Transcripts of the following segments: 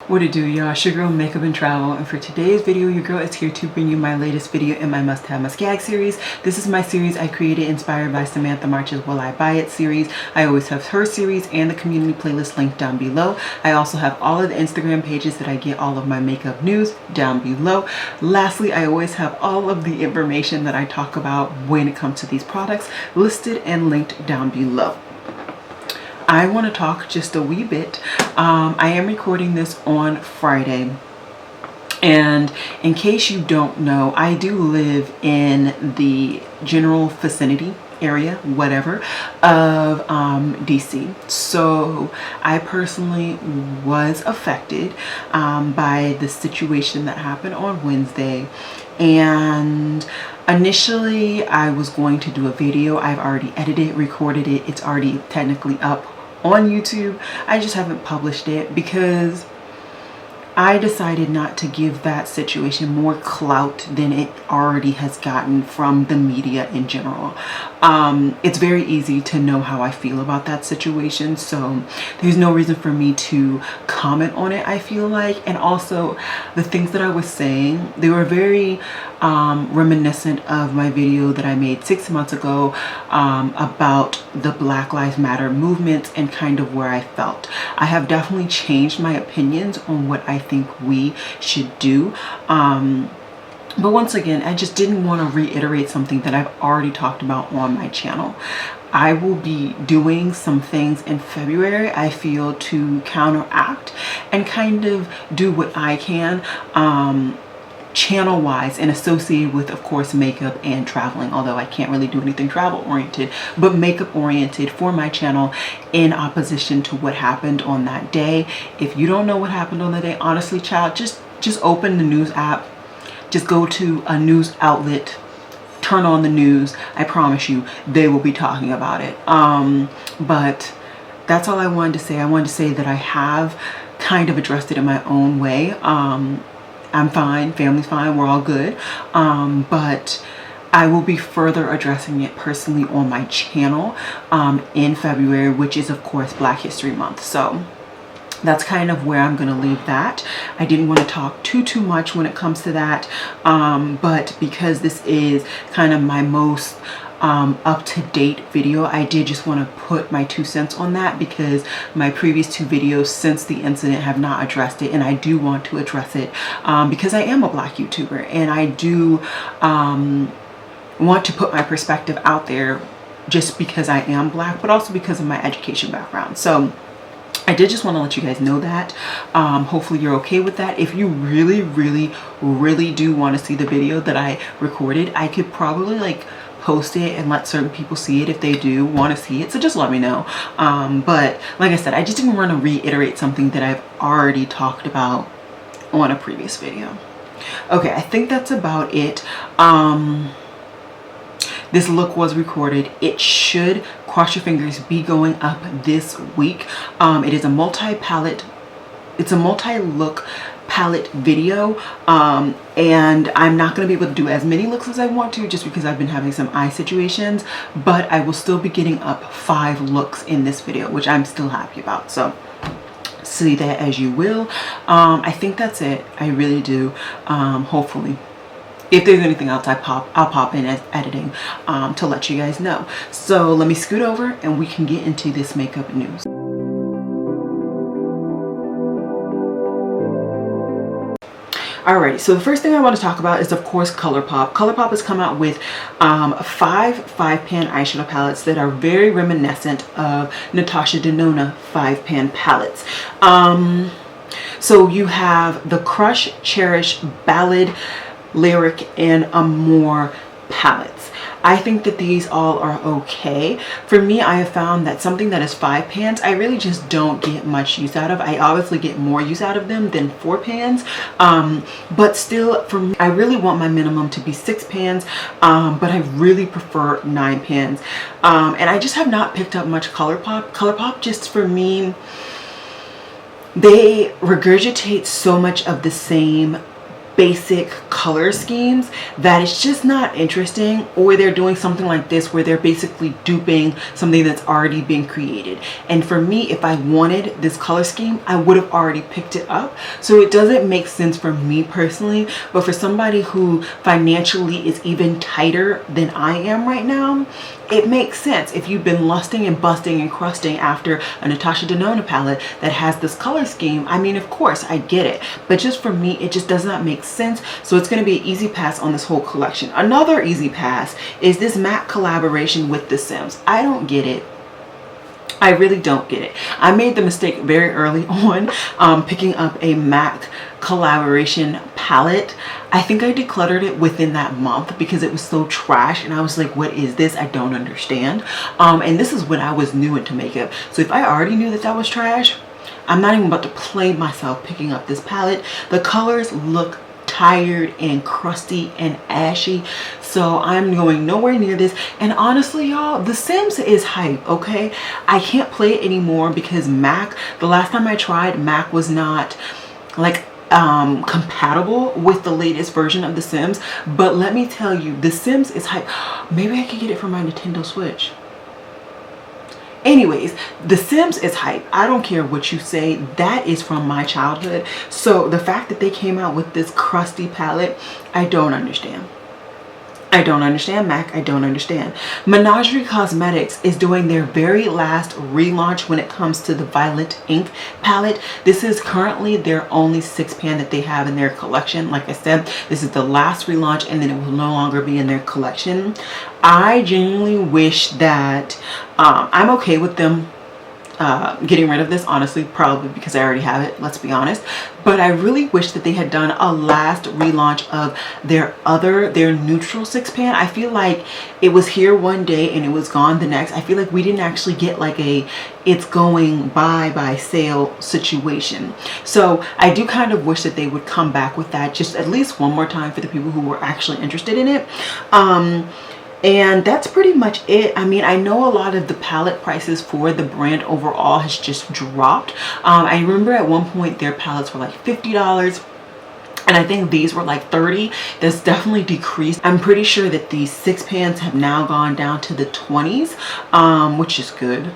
What it do, y'all? It's your girl Makeup and Travel, and for today's video your girl is here to bring you my latest video in my must gag series. This is my series I created inspired by Samantha March's Will I Buy It series. I always have her series and the community playlist linked down below. I also have all of the Instagram pages that I get all of my makeup news down below. Lastly, I always have all of the information that I talk about when it comes to these products listed and linked down below. I want to talk just a wee bit. I am recording this on Friday, and in case you don't know, I do live in the general vicinity area, whatever, of DC. So I personally was affected by the situation that happened on Wednesday, and initially I was going to do a video. I've already edited, recorded it. It's already technically up on YouTube. I just haven't published it because I decided not to give that situation more clout than it already has gotten from the media in general. It's very easy to know how I feel about that situation, so there's no reason for me to comment on it, I feel like. And also the things that I was saying, they were very reminiscent of my video that I made 6 months ago about the Black Lives Matter movement and kind of where I felt. I have definitely changed my opinions on what I think we should do. But once again, I just didn't want to reiterate something that I've already talked about on my channel. I will be doing some things in February, I feel, to counteract and kind of do what I can channel wise and associated with, of course, makeup and traveling, although I can't really do anything travel oriented, but makeup oriented for my channel in opposition to what happened on that day. If you don't know what happened on the day, honestly, child, just open the news app, just go to a news outlet, turn on the news. I promise you they will be talking about it. But that's all I wanted to say. I wanted to say that I have kind of addressed it in my own way. I'm fine, family's fine, we're all good, but I will be further addressing it personally on my channel in February, which is of course Black History Month. So that's kind of where I'm going to leave that. I didn't want to talk too much when it comes to that, but because this is kind of my most up-to-date video, I did just want to put my 2 cents on that, because my previous 2 videos since the incident have not addressed it, and I do want to address it because I am a Black YouTuber, and I do want to put my perspective out there just because I am Black, but also because of my education background. So I did just want to let you guys know that. Hopefully you're okay with that. If you really do want to see the video that I recorded, I could probably like post it and let certain people see it if they do want to see it, so just let me know. But like I said, I just didn't want to reiterate something that I've already talked about on a previous video. Okay, I think that's about it. This look was recorded. It should, cross your fingers, be going up this week. It is a multi-palette, it's a multi-look palette video, and I'm not going to be able to do as many looks as I want to just because I've been having some eye situations, but I will still be getting up 5 looks in this video, which I'm still happy about. So see that as you will. I think that's it. I really do. Hopefully, if there's anything else, I'll pop in as editing to let you guys know. So let me scoot over and we can get into this makeup news. Alrighty, so the first thing I want to talk about is, of course, ColourPop. ColourPop has come out with 5 5-pan eyeshadow palettes that are very reminiscent of Natasha Denona 5-pan palettes. So you have the Crush, Cherish, Ballad, Lyric, and Amour palettes. I think that these all are okay. For me, I have found that something that is 5 pans, I really just don't get much use out of. I obviously get more use out of them than 4 pans, but still, for me, I really want my minimum to be 6 pans, but I really prefer 9 pans. And I just have not picked up much ColourPop. ColourPop, just for me, they regurgitate so much of the same basic color schemes that it's just not interesting, or they're doing something like this where they're basically duping something that's already been created. And for me, if I wanted this color scheme, I would have already picked it up. So it doesn't make sense for me personally, but for somebody who financially is even tighter than I am right now, it makes sense. If you've been lusting and busting and crusting after a Natasha Denona palette that has this color scheme, I mean, of course, I get it. But just for me, it just does not make sense. So it's going to be an easy pass on this whole collection. Another easy pass is this MAC collaboration with The Sims. I don't get it. I really don't get it. I made the mistake very early on picking up a MAC collaboration palette. I think I decluttered it within that month because it was so trash, and I was like, what is this? I don't understand. And this is when I was new into makeup. So if I already knew that that was trash, I'm not even about to play myself picking up this palette. The colors look tired and crusty and ashy, so I'm going nowhere near this. And honestly, y'all, The Sims is hype, okay? I can't play it anymore because MAC, the last time I tried, MAC was not like compatible with the latest version of The Sims. But let me tell you, The Sims is hype. Maybe I could get it for my Nintendo Switch. Anyways, The Sims is hype. I don't care what you say. That is from my childhood. So the fact that they came out with this crusty palette, I don't understand. I don't understand, MAC. I don't understand. Menagerie Cosmetics is doing their very last relaunch when it comes to the Violet Ink palette. This is currently their only 6-pan that they have in their collection. Like I said, this is the last relaunch, and then it will no longer be in their collection. I genuinely wish that I'm okay with them getting rid of this, honestly, probably because I already have it, let's be honest. But I really wish that they had done a last relaunch of their neutral 6-pan. I feel like it was here one day and it was gone the next. I feel like we didn't actually get like a it's going by sale situation. So I do kind of wish that they would come back with that just at least one more time for the people who were actually interested in it. And that's pretty much it. I mean, I know a lot of the palette prices for the brand overall has just dropped. I remember at one point their palettes were like $50. And I think these were like $30. That's definitely decreased. I'm pretty sure that these 6-pans have now gone down to the 20s, which is good.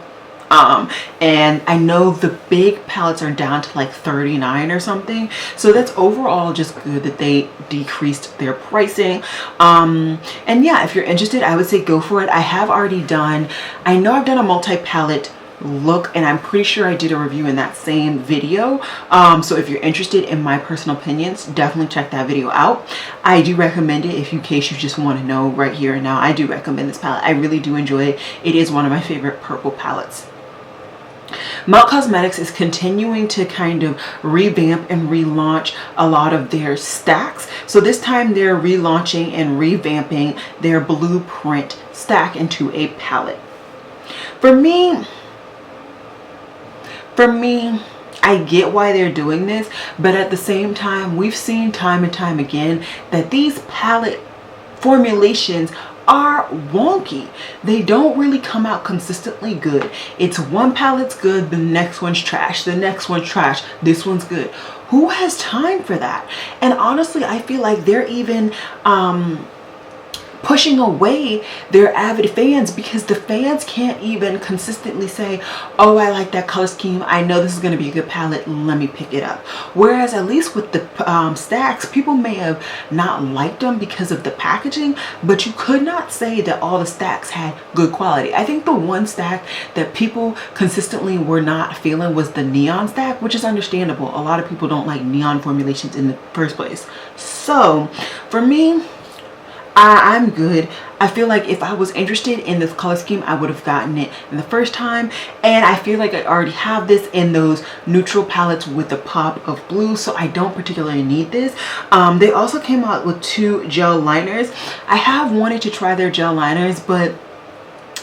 And I know the big palettes are down to like 39 or something. So that's overall just good that they decreased their pricing. And yeah, if you're interested, I would say go for it. I have already done, I know I've done a multi-palette look, and I'm pretty sure I did a review in that same video. So if you're interested in my personal opinions, definitely check that video out. I do recommend it if in case you just want to know right here and now. I do recommend this palette. I really do enjoy it. It is one of my favorite purple palettes. Melt Cosmetics is continuing to kind of revamp and relaunch a lot of their stacks. So this time they're relaunching and revamping their Blueprint stack into a palette. For me, I get why they're doing this, but at the same time, we've seen time and time again that these palette formulations are wonky. They don't really come out consistently good. It's one palette's good, the next one's trash, the next one's trash, this one's good. Who has time for that? And honestly, I feel like they're even pushing away their avid fans because the fans can't even consistently say, oh, I like that color scheme, I know this is going to be a good palette, let me pick it up. Whereas at least with the stacks, people may have not liked them because of the packaging, but you could not say that all the stacks had good quality. I think the one stack that people consistently were not feeling was the neon stack, which is understandable. A lot of people don't like neon formulations in the first place. So for me, I'm good. I feel like if I was interested in this color scheme, I would have gotten it in the first time. And I feel like I already have this in those neutral palettes with the pop of blue, so I don't particularly need this. They also came out with 2 gel liners. I have wanted to try their gel liners, but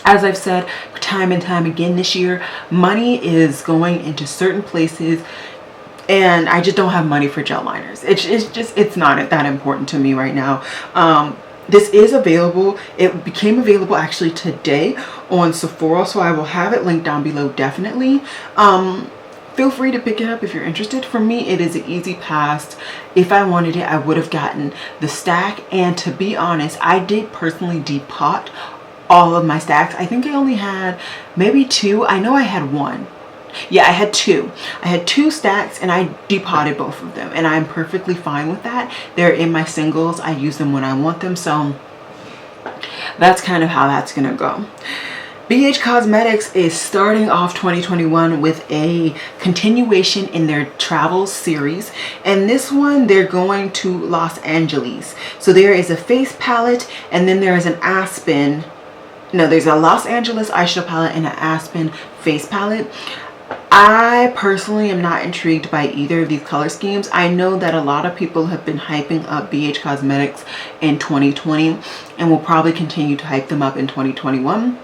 as I've said time and time again this year, money is going into certain places and I just don't have money for gel liners. It's not that important to me right now. This is available. It became available actually today on Sephora, so I will have it linked down below definitely. feel free to pick it up if you're interested. For me, it is an easy pass. If I wanted it, I would have gotten the stack. And to be honest, I did personally depot all of my stacks. I think I only had maybe 2. I know I had 1. Yeah, I had 2. I had 2 stacks and I depotted both of them, and I'm perfectly fine with that. They're in my singles. I use them when I want them, so that's kind of how that's gonna go. Becca Cosmetics is starting off 2021 with a continuation in their travel series, and this one they're going to Los Angeles. So there is a face palette, and then there is an Aspen. No, there's a Los Angeles eyeshadow palette and an Aspen face palette. I personally am not intrigued by either of these color schemes. I know that a lot of people have been hyping up BH Cosmetics in 2020 and will probably continue to hype them up in 2021.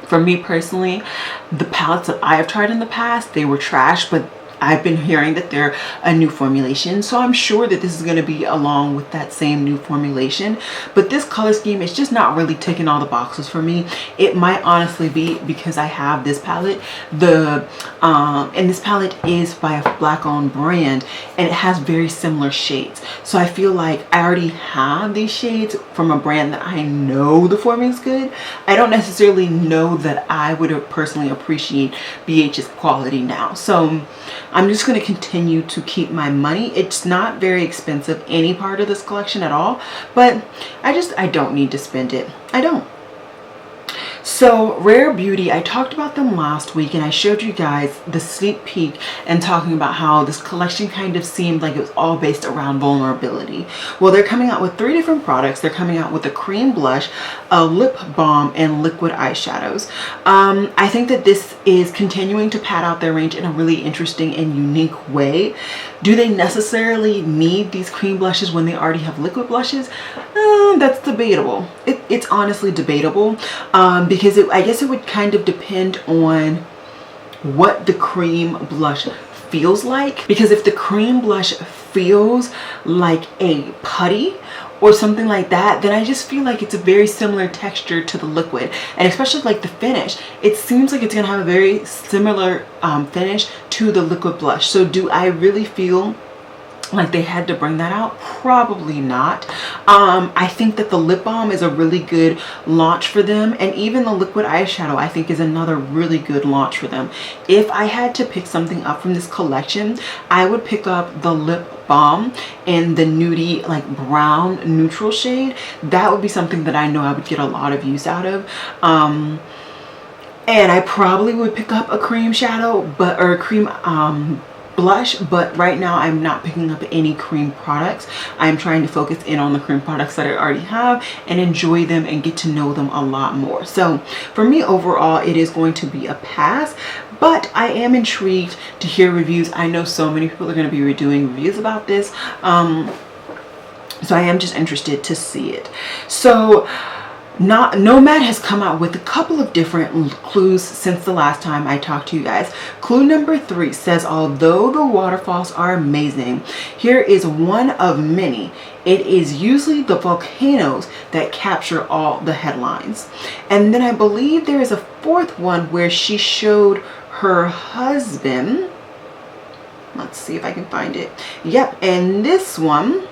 For me personally, the palettes that I have tried in the past, they were trash, but I've been hearing that they're a new formulation, so I'm sure that this is going to be along with that same new formulation. But this color scheme is just not really ticking all the boxes for me. It might honestly be because I have this palette, and this palette is by a black-owned brand, and it has very similar shades. So I feel like I already have these shades from a brand that I know the formula is good. I don't necessarily know that I would personally appreciate BH's quality now. So I'm just going to continue to keep my money. It's not very expensive, any part of this collection at all, but I don't need to spend it. I don't. So Rare Beauty, I talked about them last week and I showed you guys the sneak peek and talking about how this collection kind of seemed like it was all based around vulnerability. Well, they're coming out with 3 different products. They're coming out with a cream blush, a lip balm, and liquid eyeshadows. I think that this is continuing to pad out their range in a really interesting and unique way. Do they necessarily need these cream blushes when they already have liquid blushes? That's debatable. It's honestly debatable, because I guess it would kind of depend on what the cream blush feels like. Because if the cream blush feels like a putty or something like that, then I just feel like it's a very similar texture to the liquid, and especially like the finish, it seems like it's gonna have a very similar finish to the liquid blush. So do I really feel like they had to bring that out? Probably not. I think that the lip balm is a really good launch for them, and even the liquid eyeshadow I think is another really good launch for them. If I had to pick something up from this collection, I would pick up the lip balm in the nudie, like brown neutral shade. That would be something that I know I would get a lot of use out of. And I probably would pick up a cream shadow, or a cream blush, but right now I'm not picking up any cream products. I'm trying to focus in on the cream products that I already have and enjoy them and get to know them a lot more. So for me overall, it is going to be a pass, but I am intrigued to hear reviews. I know so many people are going to be doing reviews about this, so I am just interested to see it. So Nomad has come out with a couple of different clues since the last time I talked to you guys. Clue number 3 says, although the waterfalls are amazing, here is one of many. It is usually the volcanoes that capture all the headlines. And then I believe there is a 4th one where she showed her husband. Let's see if I can find it. Yep, and this one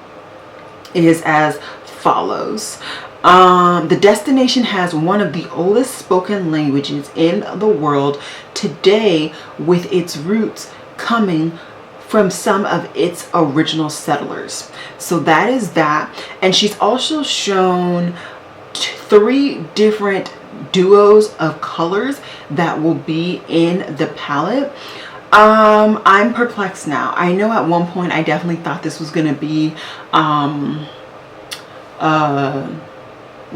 is as follows. The destination has one of the oldest spoken languages in the world today, with its roots coming from some of its original settlers. So that is that. And she's also shown 3 different duos of colors that will be in the palette. I'm perplexed now. I know at one point I definitely thought this was going to be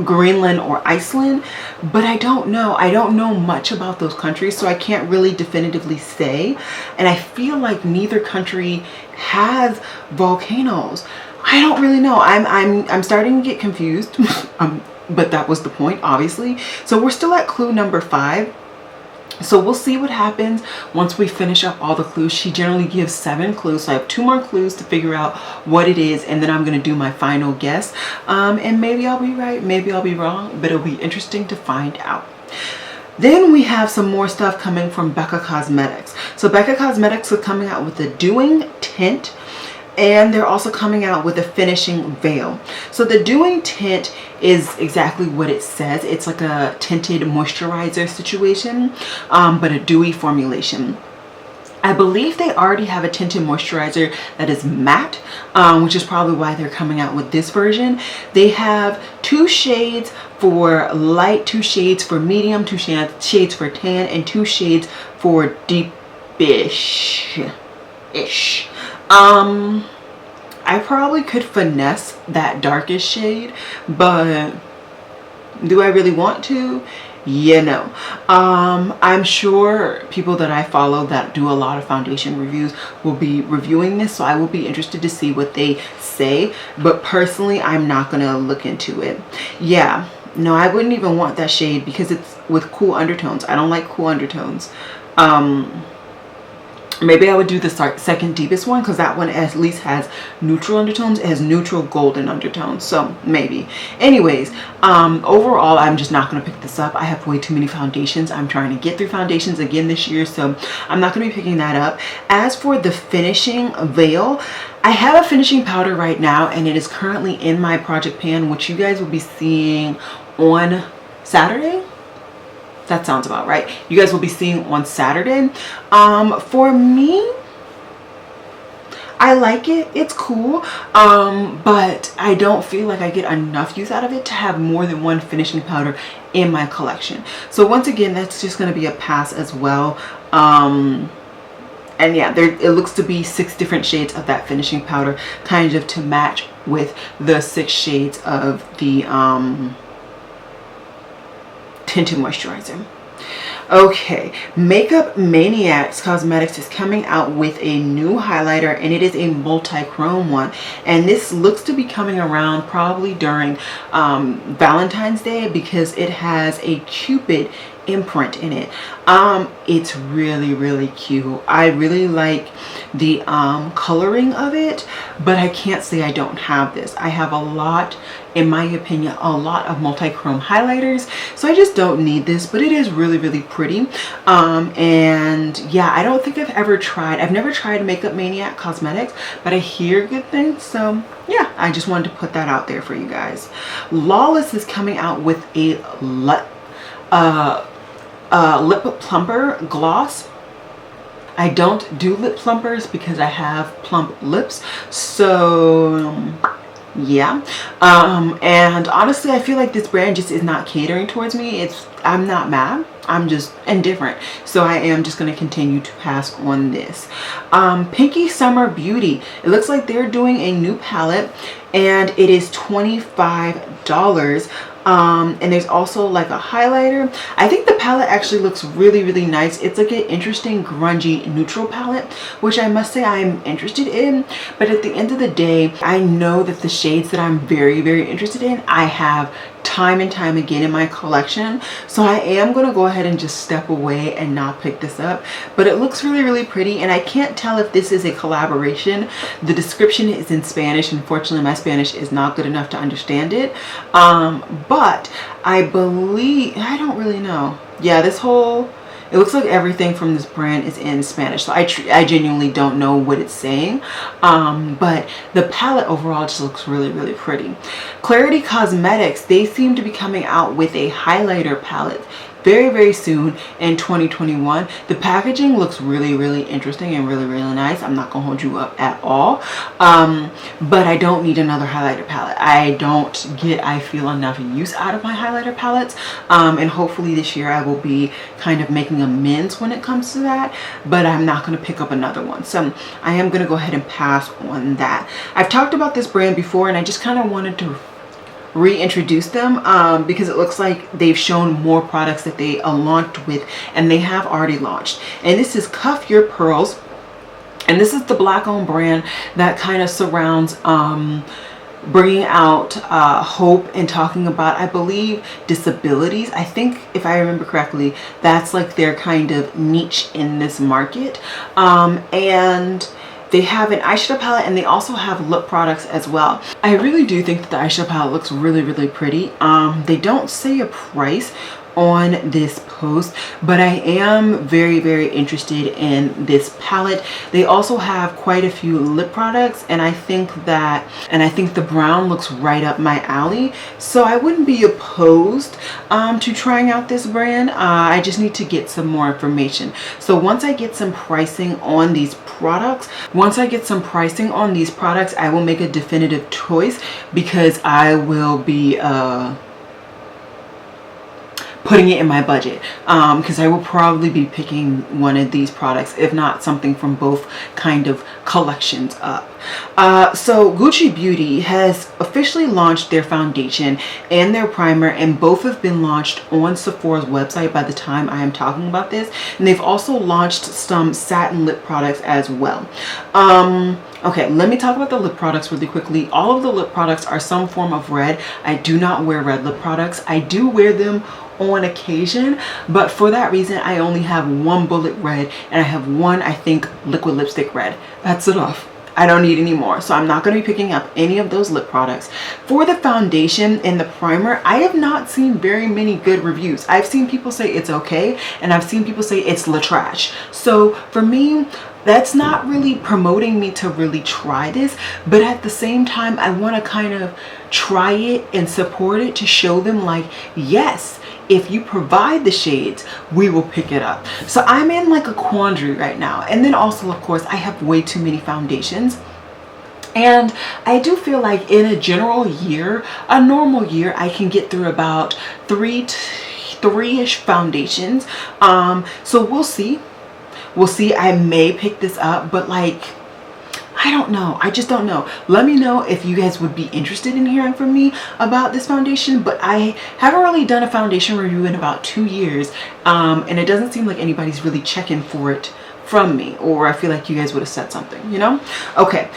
Greenland or Iceland, but I don't know. I don't know much about those countries, so I can't really definitively say. And I feel like neither country has volcanoes. I don't really know. I'm starting to get confused. But that was the point, obviously. So we're still at clue number 5. So we'll see what happens once we finish up all the clues. She generally gives 7 clues, so I have 2 more clues to figure out what it is, and then I'm going to do my final guess. And maybe I'll be right, maybe I'll be wrong, but it'll be interesting to find out. Then we have some more stuff coming from Becca Cosmetics. So Becca Cosmetics is coming out with the Doing Tint, and they're also coming out with a finishing veil. So the Doing Tint is exactly what it says. It's like a tinted moisturizer situation, but a dewy formulation. I believe they already have a tinted moisturizer that is matte, which is probably why they're coming out with this version. They have 2 shades for light, 2 shades for medium, 2 shades for tan, and 2 shades for deepish. I probably could finesse that darkest shade, but do I really want to? Yeah, no. I'm sure people that I follow that do a lot of foundation reviews will be reviewing this, so I will be interested to see what they say, but personally I'm not gonna look into it. Yeah, no, I wouldn't even want that shade because it's with cool undertones. I don't like cool undertones. Maybe I would do the second deepest one, because that one at least has neutral undertones. It has neutral golden undertones, so maybe. Anyways, overall, I'm just not going to pick this up. I have way too many foundations. I'm trying to get through foundations again this year, so I'm not going to be picking that up. As for the finishing veil, I have a finishing powder right now, and it is currently in my project pan, which you guys will be seeing on Saturday. That sounds about right. You guys will be seeing on Saturday. For me, I like it. It's cool. But I don't feel like I get enough use out of it to have more than one finishing powder in my collection. So once again, that's just going to be a pass as well. And yeah, it looks to be 6 different shades of that finishing powder, kind of to match with the 6 shades of the tinted moisturizer. Okay, Maniacs Cosmetics is coming out with a new highlighter, and it is a multi-chrome one, and this looks to be coming around probably during Valentine's Day, because it has a Cupid imprint in it. It's really cute. I really like the coloring of it, but I can't say I don't have this. I have a lot, in my opinion, a lot of multi-chrome highlighters, so I just don't need this, but it is really pretty. And yeah, I don't think I've never tried Makeup Maniac Cosmetics, but I hear good things, so yeah, I just wanted to put that out there for you guys. Lawless is coming out with a lip plumper gloss. I don't do lip plumpers because I have plump lips, so yeah. And honestly, I feel like this brand just is not catering towards me. I'm not mad, I'm just indifferent, so I am just going to continue to pass on this. Pinky Summer Beauty, it looks like they're doing a new palette, and it is $25. And there's also like a highlighter. I think the palette actually looks really nice. It's like an interesting grungy neutral palette, which I must say I'm interested in, but at the end of the day, I know that the shades that I'm very interested in, I have time and time again in my collection, so I am going to go ahead and just step away and not pick this up. But it looks really pretty, and I can't tell if this is a collaboration. The description is in Spanish. Unfortunately, my Spanish is not good enough to understand it, but I believe, I don't really know. Yeah, it looks like everything from this brand is in Spanish, so I genuinely don't know what it's saying, but the palette overall just looks really pretty. Klarity Kosmetics, they seem to be coming out with a highlighter palette very soon in 2021. The packaging looks really interesting and really nice. I'm not gonna hold you up at all, but I don't need another highlighter palette. I don't get, I feel, enough use out of my highlighter palettes, and hopefully this year I will be kind of making amends when it comes to that, but I'm not going to pick up another one, so I am going to go ahead and pass on that. I've talked about this brand before, and I just kind of wanted to reintroduce them because it looks like they've shown more products that they launched with, and they have already launched. And this is Cuff Your Pearls, and this is the black-owned brand that kind of surrounds bringing out hope and talking about, I believe, disabilities. I think, if I remember correctly, that's like their kind of niche in this market. And they have an eyeshadow palette, and they also have lip products as well. I really do think that the eyeshadow palette looks really pretty. They don't say a price on this post, but I am very interested in this palette. They also have quite a few lip products, and I think the brown looks right up my alley, so I wouldn't be opposed to trying out this brand. I just need to get some more information. So once I get some pricing on these products, I will make a definitive choice, because I will be putting it in my budget, because I will probably be picking one of these products, if not something from both kind of collections up. So Gucci Beauty has officially launched their foundation and their primer, and both have been launched on Sephora's website by the time I am talking about this, and they've also launched some satin lip products as well. Okay, let me talk about the lip products really quickly. All of the lip products are some form of red. I do not wear red lip products. I do wear them on occasion, but for that reason I only have one bullet red, and I have one, I think, liquid lipstick red. That's enough. I don't need any more, so I'm not going to be picking up any of those lip products. For the foundation and the primer, I have not seen very many good reviews. I've seen people say it's okay, and I've seen people say it's la trash. So for me, that's not really promoting me to really try this, but at the same time I want to kind of try it and support it, to show them like, yes, if you provide the shades, we will pick it up. So I'm in like a quandary right now. And then also, of course, I have way too many foundations. And I do feel like in a general year, a normal year, I can get through about three-ish foundations. So we'll see. We'll see. I may pick this up, but like, I don't know. I just don't know. Let me know if you guys would be interested in hearing from me about this foundation, but I haven't really done a foundation review in about 2 years, and it doesn't seem like anybody's really checking for it from me, or I feel like you guys would have said something, you know? Okay.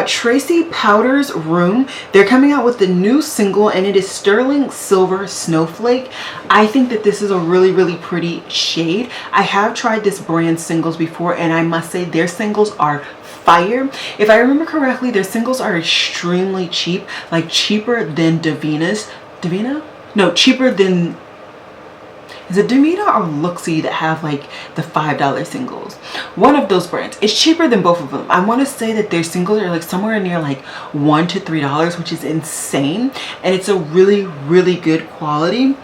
Tracy Powder's Room, they're coming out with the new single, and it is Sterling Silver Snowflake. I think that this is a really pretty shade. I have tried this brand singles before, and I must say their singles are fire. If I remember correctly, their singles are extremely cheap, like cheaper than cheaper than, is it Davina or Luxie that have like the $5 singles? One of those brands. It's cheaper than both of them. I want to say that their singles are like somewhere near like $1 to $3, which is insane, and it's a really good quality.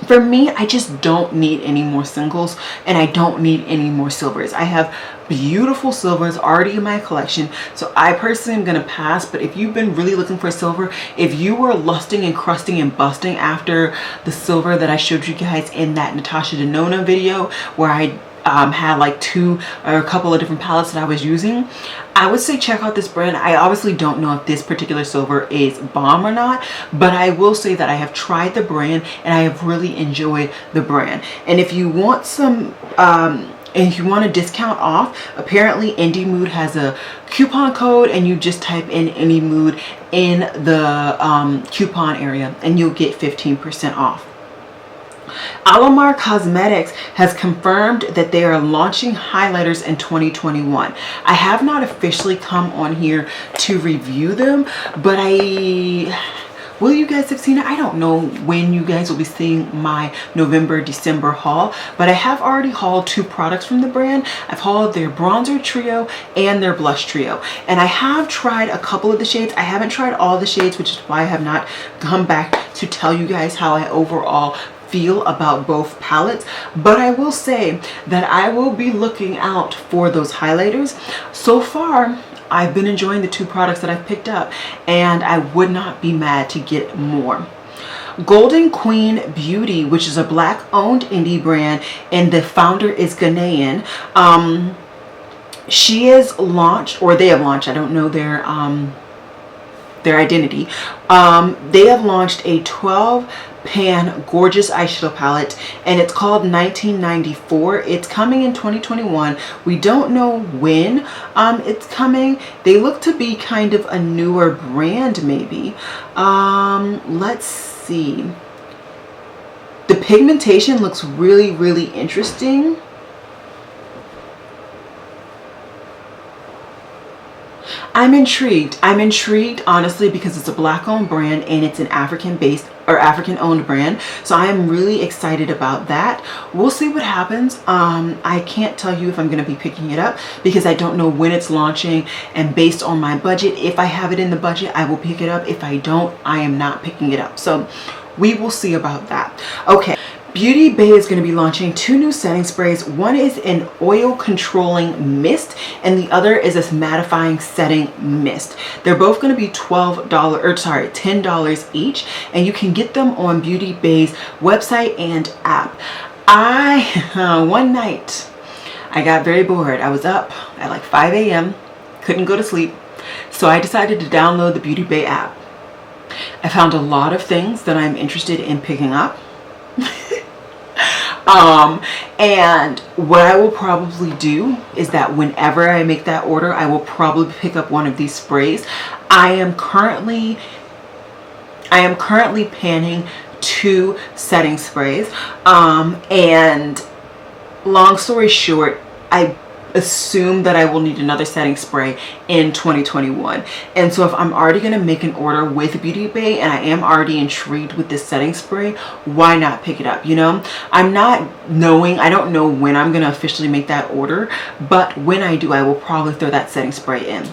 For me, I just don't need any more singles, and I don't need any more silvers. I have beautiful silvers already in my collection, so I personally am gonna pass. But if you've been really looking for silver, if you were lusting and crusting and busting after the silver that I showed you guys in that Natasha Denona video, where I had like a couple of different palettes that I was using, I would say check out this brand. I obviously don't know if this particular silver is bomb or not, but I will say that I have tried the brand and I have really enjoyed the brand. And if you want some and if you want a discount off, apparently Indie Mood has a coupon code, and you just type in Indie Mood in the coupon area and you'll get 15% off. Alamar Cosmetics has confirmed that they are launching highlighters in 2021. I have not officially come on here to review them, but will you guys have seen it? I don't know when you guys will be seeing my November, December haul, but I have already hauled 2 products from the brand. I've hauled their bronzer trio and their blush trio, and I have tried a couple of the shades. I haven't tried all the shades, which is why I have not come back to tell you guys how I overall feel about both palettes, but I will say that I will be looking out for those highlighters. So far, I've been enjoying the 2 products that I've picked up, and I would not be mad to get more. Golden Queen Beauty, which is a black owned indie brand, and the founder is Ghanaian. She has launched, or they have launched, I don't know their identity. They have launched a 12 pan gorgeous eyeshadow palette, and it's called 1994. It's coming in 2021. We don't know when it's coming. They look to be kind of a newer brand, maybe. Let's see. The pigmentation looks really interesting. I'm intrigued. I'm intrigued, honestly, because it's a Black-owned brand and it's an African-based or African-owned brand. So I am really excited about that. We'll see what happens. I can't tell you if I'm going to be picking it up because I don't know when it's launching. And based on my budget, if I have it in the budget, I will pick it up. If I don't, I am not picking it up. So we will see about that. Okay. Beauty Bay is going to be launching 2 new setting sprays. One is an oil controlling mist and the other is a mattifying setting mist. They're both going to be $10 each, and you can get them on Beauty Bay's website and app. One night I got very bored. I was up at like 5 a.m. couldn't go to sleep, so I decided to download the Beauty Bay app. I found a lot of things that I'm interested in picking up. And what I will probably do is that whenever I make that order, I will probably pick up one of these sprays. I am currently panning 2 setting sprays. And long story short, I assume that I will need another setting spray in 2021. And so if I'm already going to make an order with Beauty Bay and I am already intrigued with this setting spray, why not pick it up? You know, I don't know when I'm going to officially make that order, but when I do, I will probably throw that setting spray in.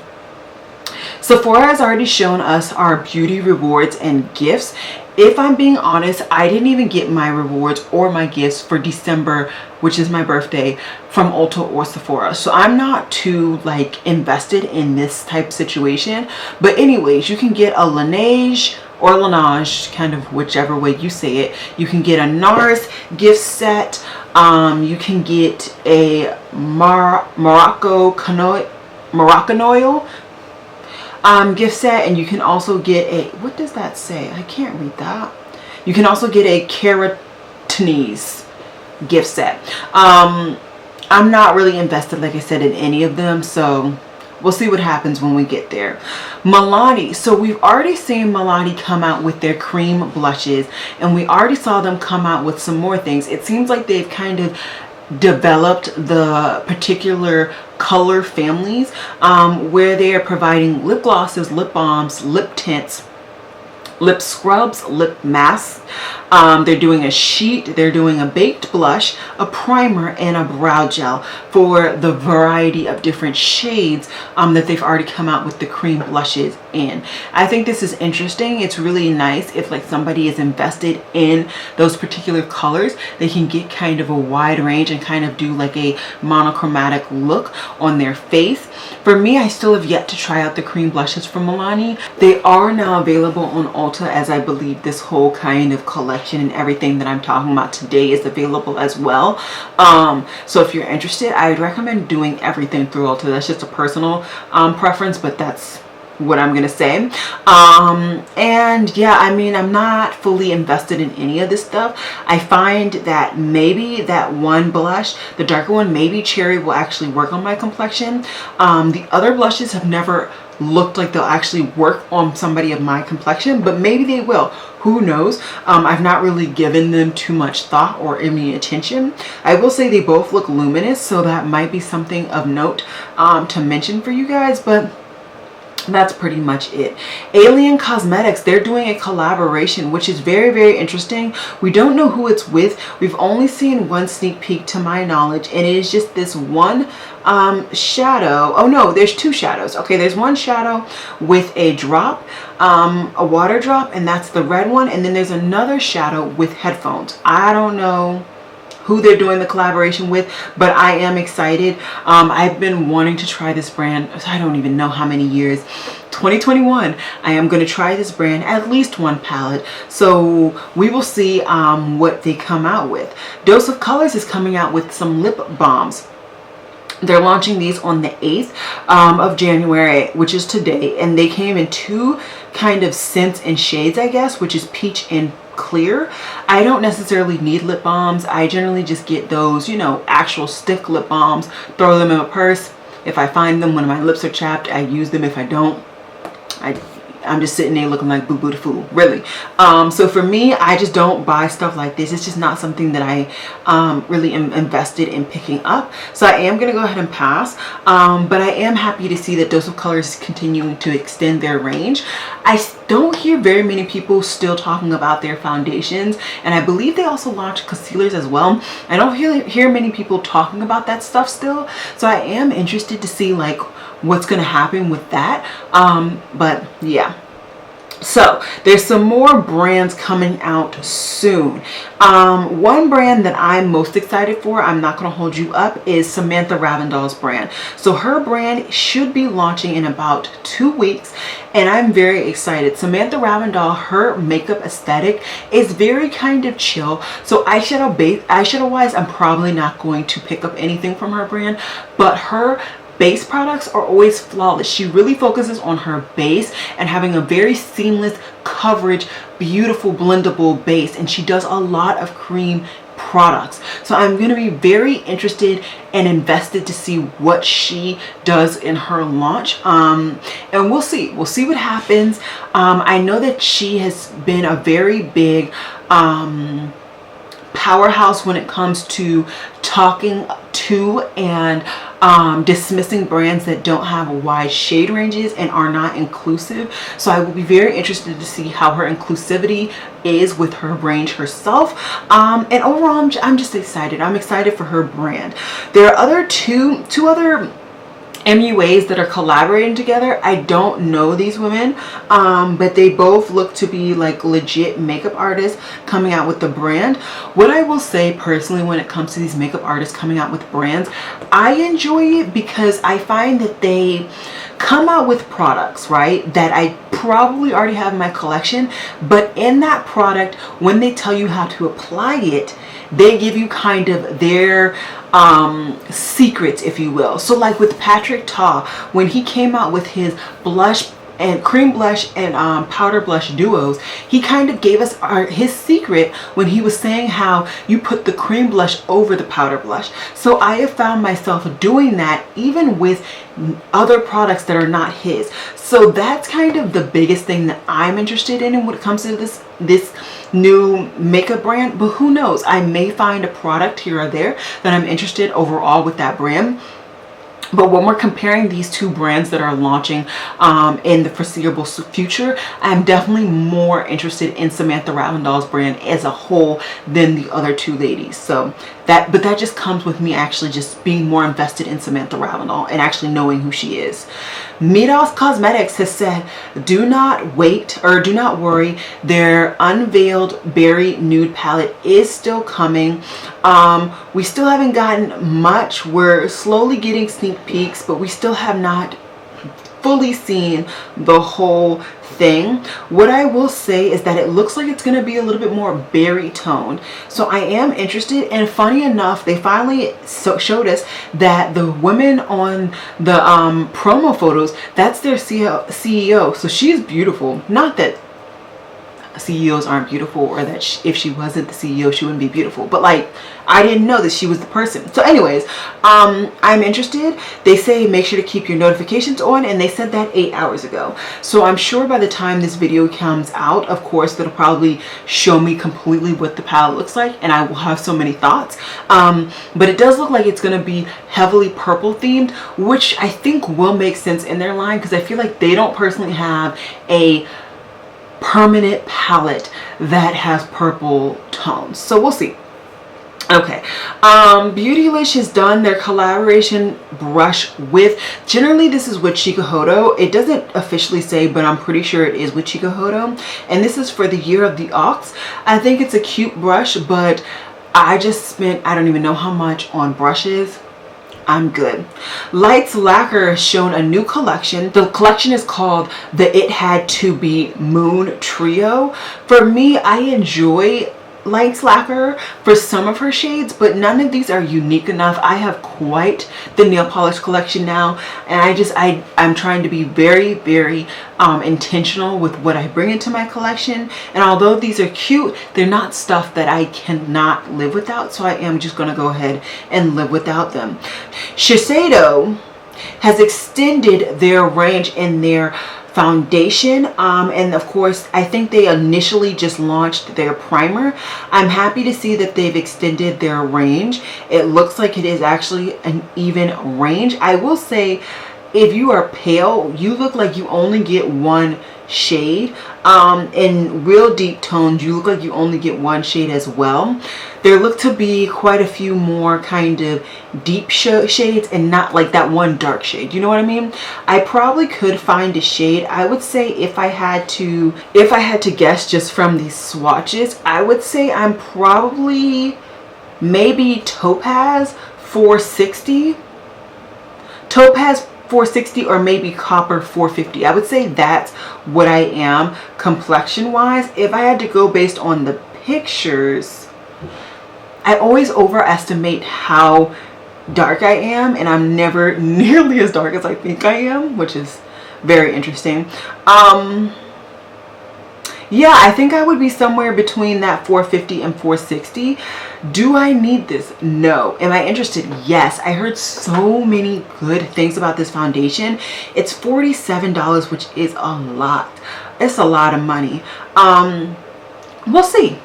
Sephora has already shown us our beauty rewards and gifts. If I'm being honest, I didn't even get my rewards or my gifts for December, which is my birthday, from Ulta or Sephora. So I'm not too like invested in this type situation. But anyways, you can get a Laneige or Laneige, kind of whichever way you say it. You can get a NARS gift set. You can get a Moroccan oil gift set, and you can also get a, what does that say? I can't read that. You can also get a keratinase gift set. I'm not really invested, like I said, in any of them, so we'll see what happens when we get there. Milani. So we've already seen Milani come out with their cream blushes, and we already saw them come out with some more things. It seems like they've kind of developed the particular color families where they are providing lip glosses, lip balms, lip tints, lip scrubs, lip masks. They're doing a sheet, they're doing a baked blush, a primer, and a brow gel for the variety of different shades that they've already come out with the cream blushes in. I think this is interesting. It's really nice if like somebody is invested in those particular colors, they can get kind of a wide range and kind of do like a monochromatic look on their face. For me, I still have yet to try out the cream blushes from Milani. They are now available on Ulta, as I believe this whole kind of collection and everything that I'm talking about today is available as well. So if you're interested, I would recommend doing everything through Ulta. That's just a personal preference, but that's what I'm gonna say. And yeah, I mean, I'm not fully invested in any of this stuff. I find that maybe that one blush, the darker one, maybe Cherry, will actually work on my complexion. The other blushes have never looked like they'll actually work on somebody of my complexion, but maybe they will. Who knows? I've not really given them too much thought or any attention. I will say they both look luminous, so that might be something of note to mention for you guys, but that's pretty much it. Alien Cosmetics, they're doing a collaboration, which is very, very interesting. We don't know who it's with. We've only seen one sneak peek to my knowledge, and it is just this one shadow. Oh no, there's 2 shadows. Okay, there's one shadow with a drop, a water drop, and that's the red one, and then there's another shadow with headphones. I don't know who they're doing the collaboration with, but I am excited. I've been wanting to try this brand, I don't even know how many years. 2021, I am going to try this brand, at least one palette, so we will see what they come out with. Dose of Colors is coming out with some lip balms. They're launching these on the 8th of January, which is today, and they came in 2 kind of scents and shades, I guess, which is peach and clear. I don't necessarily need lip balms. I generally just get those, you know, actual stick lip balms, throw them in a purse. If I find them when my lips are chapped, I use them. If I don't, I I'm just sitting there looking like boo boo the fool, really. So for me, I just don't buy stuff like this. It's just not something that I really am invested in picking up. So I am gonna go ahead and pass. But I am happy to see that Dose of Color is continuing to extend their range. I don't hear very many people still talking about their foundations, and I believe they also launched concealers as well. I don't hear many people talking about that stuff still, so I am interested to see like what's going to happen with that. But yeah. So there's some more brands coming out soon. One brand that I'm most excited for, I'm not going to hold you up, is Samantha Ravndahl's brand. So her brand should be launching in about 2 weeks, and I'm very excited. Samantha Ravndahl, her makeup aesthetic is very kind of chill. So eyeshadow wise, I'm probably not going to pick up anything from her brand, but her base products are always flawless. She really focuses on her base and having a very seamless coverage, beautiful blendable base, and she does a lot of cream products. So I'm going to be very interested and invested to see what she does in her launch, and we'll see what happens. I know that she has been a very big powerhouse when it comes to talking to and dismissing brands that don't have wide shade ranges and are not inclusive. So I will be very interested to see how her inclusivity is with her range herself. And overall, I'm just excited. I'm excited for her brand. There are two other MUAs that are collaborating together. I don't know these women, but they both look to be like legit makeup artists coming out with the brand. What I will say personally when it comes to these makeup artists coming out with brands, I enjoy it because I find that they come out with products, right, that I probably already have in my collection, but in that product, when they tell you how to apply it, they give you kind of their secrets, if you will. So like with Patrick Ta, when he came out with his blush and cream blush and powder blush duos, he kind of gave us his secret when he was saying how you put the cream blush over the powder blush. So I have found myself doing that even with other products that are not his. So that's kind of the biggest thing that I'm interested in when it comes to this new makeup brand. But who knows, I may find a product here or there that I'm interested overall with that brand. But when we're comparing these two brands that are launching in the foreseeable future, I'm definitely more interested in Samantha Ravndahl's brand as a whole than the other two ladies. So that just comes with me actually just being more invested in Samantha Ravndahl and actually knowing who she is. Becca Cosmetics has said, do not wait or do not worry. Their unveiled berry nude palette is still coming. We still haven't gotten much. We're slowly getting sneak peeks, but we still have not fully seen the whole thing. What I will say is that it looks like it's going to be a little bit more berry toned, so I am interested. And funny enough, they finally showed us that the women on the promo photos, that's their CEO. So she's beautiful. Not that CEOs aren't beautiful, or that if she wasn't the CEO she wouldn't be beautiful, but like I didn't know that she was the person. So anyways, I'm interested. They say make sure to keep your notifications on, and they said that 8 hours ago. So I'm sure by the time this video comes out, of course, it'll probably show me completely what the palette looks like, and I will have so many thoughts. But it does look like it's going to be heavily purple themed, which I think will make sense in their line, because I feel like they don't personally have a permanent palette that has purple tones. So we'll see. Okay, Beautylish has done their collaboration brush with, generally this is with Chikuhodo. It doesn't officially say, but I'm pretty sure it is with Chikuhodo, and this is for the Year of the Ox. I think it's a cute brush, but I just spent I don't even know how much on brushes. I'm good. Lights Lacquer has shown a new collection. The collection is called the It Had To Be Moon Trio. For me, I enjoy Lights Lacquer for some of her shades, but none of these are unique enough. I have quite the nail polish collection now, and I'm trying to be very, very intentional with what I bring into my collection. And although these are cute, they're not stuff that I cannot live without, so I am just going to go ahead and live without them. Shiseido has extended their range in their foundation, and of course I think they initially just launched their primer. I'm happy to see that they've extended their range. It looks like it is actually an even range. I will say, if you are pale, you look like you only get one shade. In real deep tones, you look like you only get one shade as well. There look to be quite a few more kind of deep shades, and not like that one dark shade, you know what I mean? I probably could find a shade. I would say if I had to guess just from these swatches, I would say I'm probably maybe Topaz 460. Topaz 460, or maybe Copper 450. I would say that's what I am complexion wise. If I had to go based on the pictures, I always overestimate how dark I am, and I'm never nearly as dark as I think I am, which is very interesting. Yeah, I think I would be somewhere between that 450 and 460. Do I need this? No. Am I interested? Yes. I heard so many good things about this foundation. It's $47, which is a lot. It's a lot of money. We'll see.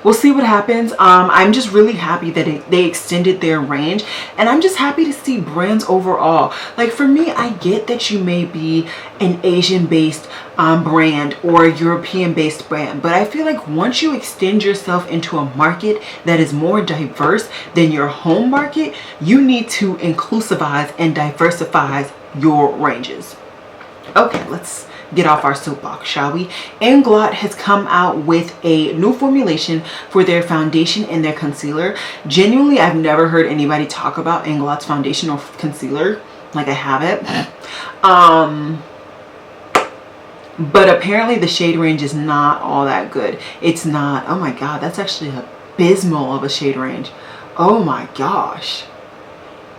We'll see what happens. I'm just really happy that they extended their range, and I'm just happy to see brands overall. Like for me, I get that you may be an Asian based brand or a European based brand, but I feel like once you extend yourself into a market that is more diverse than your home market, you need to inclusivize and diversify your ranges. Okay, let's get off our soapbox, shall we? Inglot has come out with a new formulation for their foundation and their concealer. Genuinely, I've never heard anybody talk about Inglot's foundation or concealer like I haven't. But apparently the shade range is not all that good. It's not. Oh my god, that's actually abysmal of a shade range. Oh my gosh.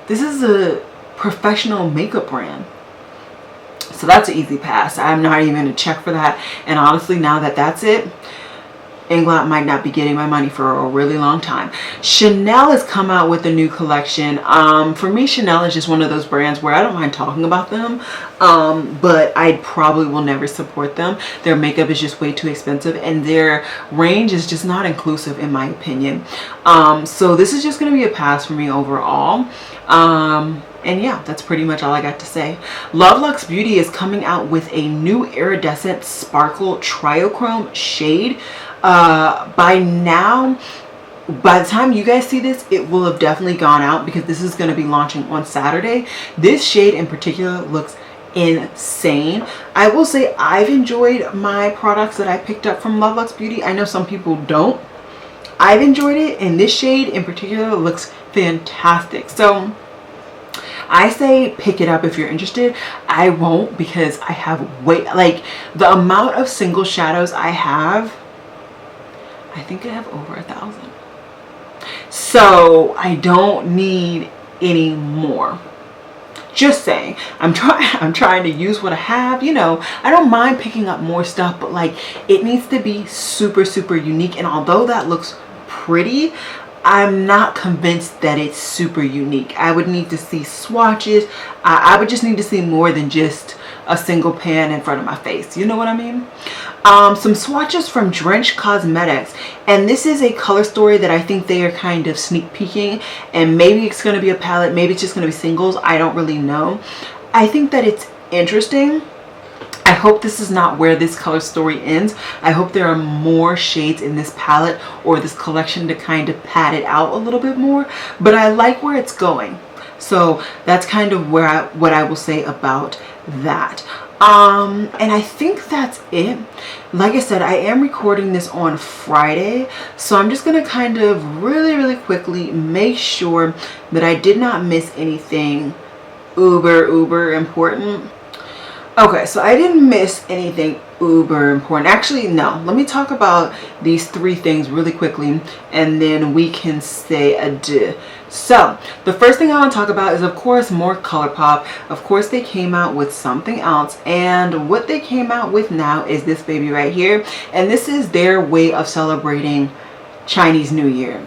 This is a professional makeup brand. So that's an easy pass. I'm not even going to check for that. And honestly, now that that's it, Inglot might not be getting my money for a really long time. Chanel has come out with a new collection. For me, Chanel is just one of those brands where I don't mind talking about them, but I probably will never support them. Their makeup is just way too expensive, and their range is just not inclusive in my opinion. So this is just going to be a pass for me overall. And yeah, that's pretty much all I got to say. Lovelux Beauty is coming out with a new iridescent sparkle triochrome shade. By now, by the time you guys see this, it will have definitely gone out because this is going to be launching on Saturday. This shade in particular looks insane. I will say I've enjoyed my products that I picked up from Lovelux Beauty. I know some people don't. I've enjoyed it, and this shade in particular looks fantastic. So I say pick it up if you're interested. I won't, because I have way, like the amount of single shadows I have, I think I have over 1,000. So I don't need any more. Just saying. I'm trying to use what I have, you know. I don't mind picking up more stuff, but like it needs to be super, super unique. And although that looks pretty, I'm not convinced that it's super unique. I would need to see swatches. I would just need to see more than just a single pan in front of my face. You know what I mean? Some swatches from Drench Cosmetics. And this is a color story that I think they are kind of sneak peeking. And maybe it's going to be a palette. Maybe it's just going to be singles. I don't really know. I think that it's interesting. I hope this is not where this color story ends. I hope there are more shades in this palette or this collection to kind of pad it out a little bit more. But I like where it's going. So that's kind of where what I will say about that. And I think that's it. Like I said, I am recording this on Friday, so I'm just gonna kind of really quickly make sure that I did not miss anything uber important. Okay, so I didn't miss anything uber important. Actually, no. Let me talk about these three things really quickly, and then we can say adieu. So, the first thing I want to talk about is, of course, more ColourPop. Of course, they came out with something else, and what they came out with now is this baby right here. And this is their way of celebrating Chinese New Year.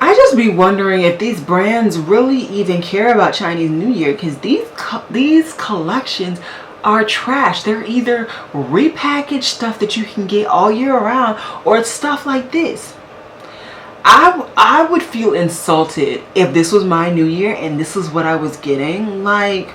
I just be wondering if these brands really even care about Chinese New Year, because these collections are trash. They're either repackaged stuff that you can get all year around, or it's stuff like this. I would feel insulted if this was my New Year and this is what I was getting. Like,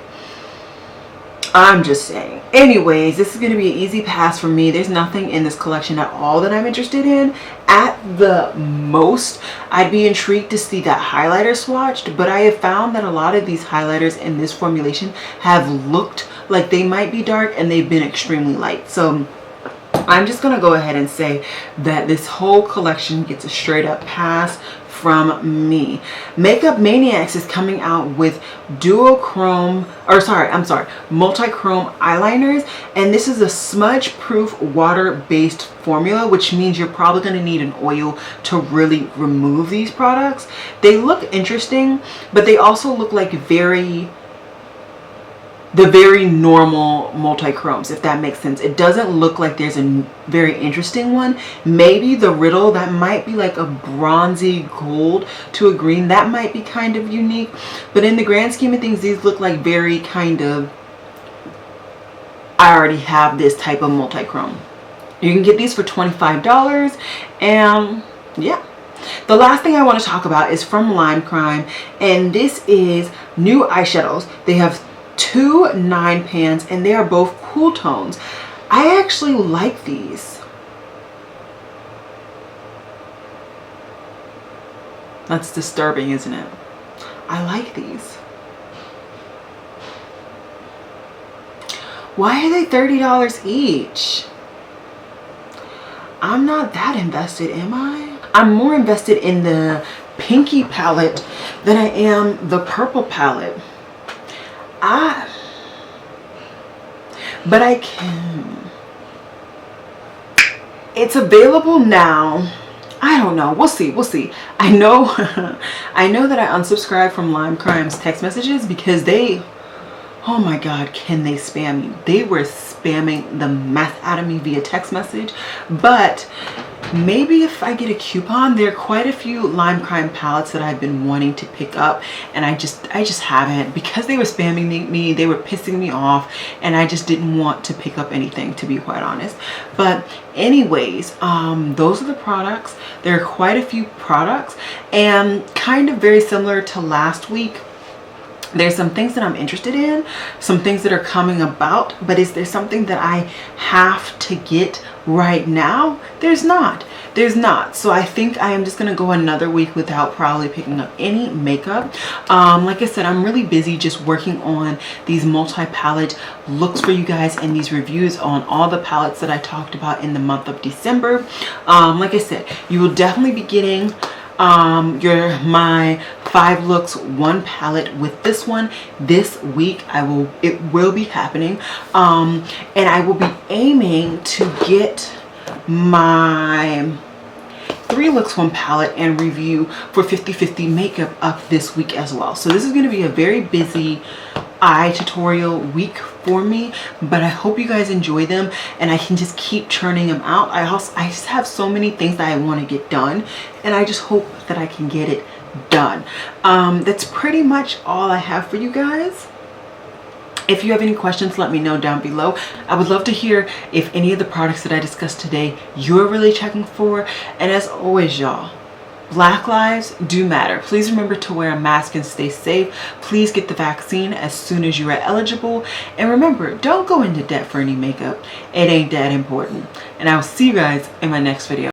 I'm just saying. Anyways, this is going to be an easy pass for me. There's nothing in this collection at all that I'm interested in. At the most, I'd be intrigued to see that highlighter swatched, but I have found that a lot of these highlighters in this formulation have looked like they might be dark and they've been extremely light. So I'm just going to go ahead and say that this whole collection gets a straight up pass from me. Makeup Maniacs is coming out with multichrome eyeliners, and this is a smudge proof water based formula, which means you're probably going to need an oil to really remove these products. They look interesting, but they also look like the very normal multichromes, if that makes sense. It doesn't look like there's a very interesting one. Maybe the Riddle, that might be like a bronzy gold to a green. That might be kind of unique. But in the grand scheme of things, these look like very kind of, I already have this type of multichrome. You can get these for $25. And yeah. The last thing I want to talk about is from Lime Crime. And this is new eyeshadows. They have 2 9 pans and they are both cool tones. I actually like these. That's disturbing, isn't it? I like these. Why are they $30 each? I'm not that invested, am I? I'm more invested in the pinky palette than I am the purple palette. But I can. It's available now. I don't know. We'll see. We'll see. I know I know that I unsubscribed from Lime Crime's text messages because they, oh my God, can they spam me? They were spamming the mess out of me via text message. But maybe if I get a coupon, there are quite a few Lime Crime palettes that I've been wanting to pick up, and I just haven't, because they were spamming me, they were pissing me off, and I just didn't want to pick up anything, to be quite honest. But anyways, those are the products. There are quite a few products, and kind of very similar to last week. There's some things that I'm interested in, some things that are coming about, but is there something that I have to get right now? There's not. So I think I am just gonna go another week without probably picking up any makeup. Like I said, I'm really busy just working on these multi-palette looks for you guys and these reviews on all the palettes that I talked about in the month of December. Like I said, you will definitely be getting my 5 looks 1 palette with this one this week. It will be happening, and I will be aiming to get my 3 looks 1 palette and review for 50/50 makeup up this week as well. So this is going to be a very busy eye tutorial week for me, but I hope you guys enjoy them and I can just keep churning them out. I just have so many things that I want to get done, and I just hope that I can get it done. That's pretty much all I have for you guys. If you have any questions, let me know down below. I would love to hear if any of the products that I discussed today you're really checking for. And as always, y'all, Black lives do matter. Please remember to wear a mask and stay safe. Please get the vaccine as soon as you are eligible. And remember, don't go into debt for any makeup. It ain't that important. And I will see you guys in my next video.